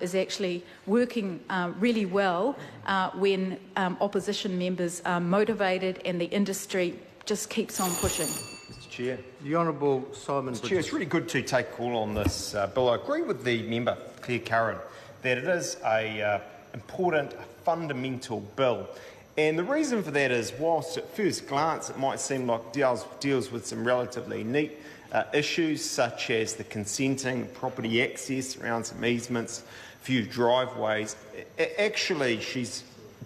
is actually working really well when opposition members are motivated and the industry just keeps on pushing. Mr Chair. The Honourable Simon Mr Chair, it's really good to take a call on this bill. I agree with the member, Claire Curran, that it is a important, fundamental bill. And the reason for that is, whilst at first glance it might seem like deals with some relatively neat issues such as the consenting, property access around some easements, few driveways, actually she's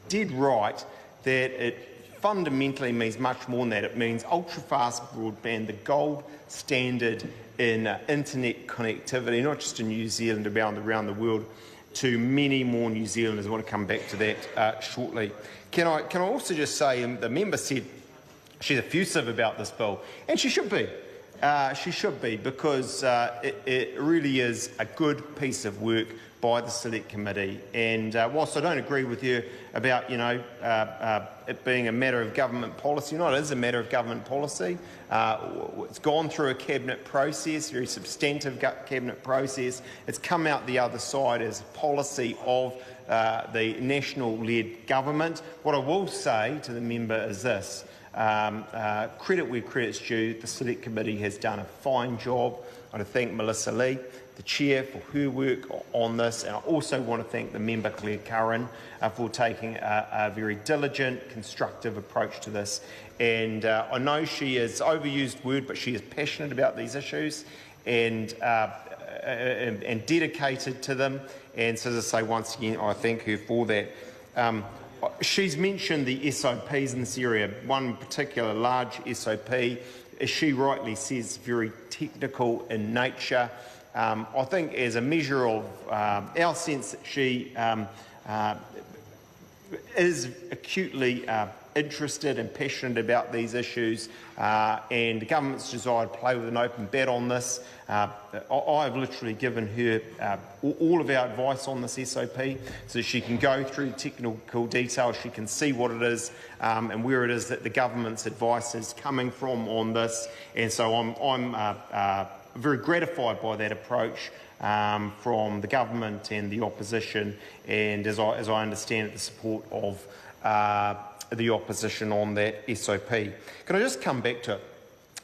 dead right that it fundamentally means much more than that. It means ultra-fast broadband, the gold standard in internet connectivity, not just in New Zealand, around the world, to many more New Zealanders. I want to come back to that shortly. Can I also just say, the member said she's effusive about this bill, and she should be. She should be, because it really is a good piece of work by the Select Committee. And whilst I don't agree with you about, it being a matter of government policy, it is a matter of government policy. It's gone through a cabinet process, very substantive cabinet process. It's come out the other side as policy of the national-led government. What I will say to the member is this. Credit where credit's due. The Select Committee has done a fine job. I want to thank Melissa Lee, the Chair, for her work on this, and I also want to thank the member Claire Curran for taking a very diligent, constructive approach to this. And I know she is overused word, but she is passionate about these issues and dedicated to them. And so, as I say once again, I thank her for that. She's mentioned the SOPs in this area, one particular large SOP, as she rightly says, very technical in nature. I think as a measure of our sense that she is acutely interested and passionate about these issues, and the government's desire to play with an open bat on this. I've literally given her all of our advice on this SOP so she can go through technical detail, she can see what it is and where it is that the government's advice is coming from on this. And so I'm very gratified by that approach from the government and the opposition, and as I understand it, the support of the opposition on that SOP. Can I just come back to it?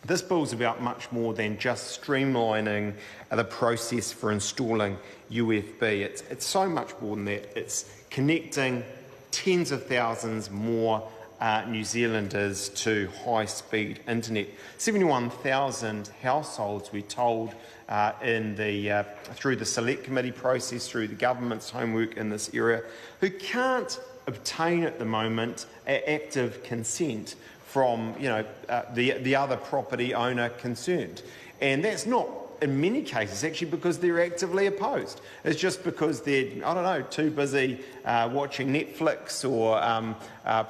This bill is about much more than just streamlining the process for installing UFB. It's so much more than that. It's connecting tens of thousands more New Zealanders to high-speed internet. 71,000 households, we're told, through the Select Committee process, through the government's homework in this area, who can't obtain at the moment active consent from the other property owner concerned. And that's not, in many cases, actually because they're actively opposed. It's just because they're, too busy watching Netflix or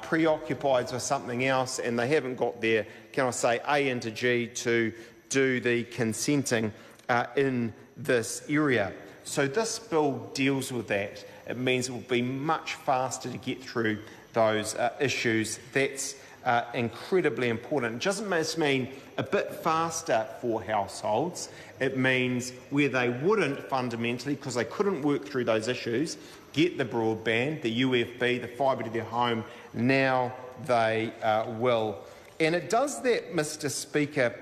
preoccupied with something else, and they haven't got their, A into G to do the consenting in this area. So this bill deals with that. It means it will be much faster to get through those issues. That's incredibly important. It doesn't just mean a bit faster for households. It means where they wouldn't fundamentally, because they couldn't work through those issues, get the broadband, the UFB, the fibre to their home, now they will. And it does that, Mr Speaker,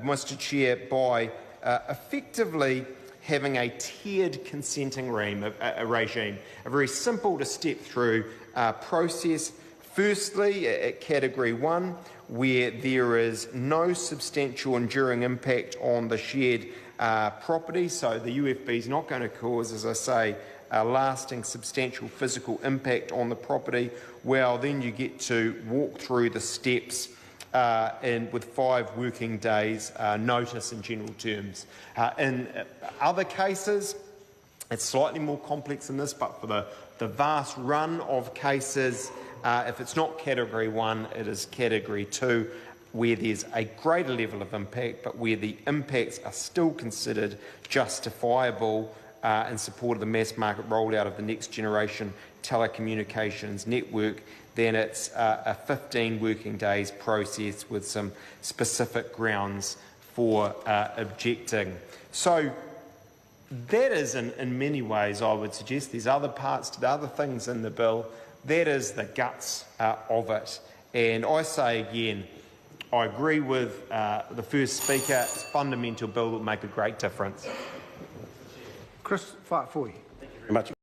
Mr Chair, by effectively having a tiered consenting regime, a very simple to step through process. Firstly, at Category 1, where there is no substantial enduring impact on the shared property, so the UFB is not going to cause, as I say, a lasting substantial physical impact on the property, well, then you get to walk through the steps and with 5 working days notice in general terms. In other cases, it's slightly more complex than this, but for the vast run of cases, if it's not Category 1, it is Category 2, where there's a greater level of impact, but where the impacts are still considered justifiable in support of the mass market rollout of the next generation telecommunications network, then it's a 15 working days process with some specific grounds for objecting. So That is, in many ways, I would suggest, there's other parts to the other things in the bill, that is the guts of it. And I say again, I agree with the first speaker, it's a fundamental bill that will make a great difference. Chris Farfoy. Thank you very much.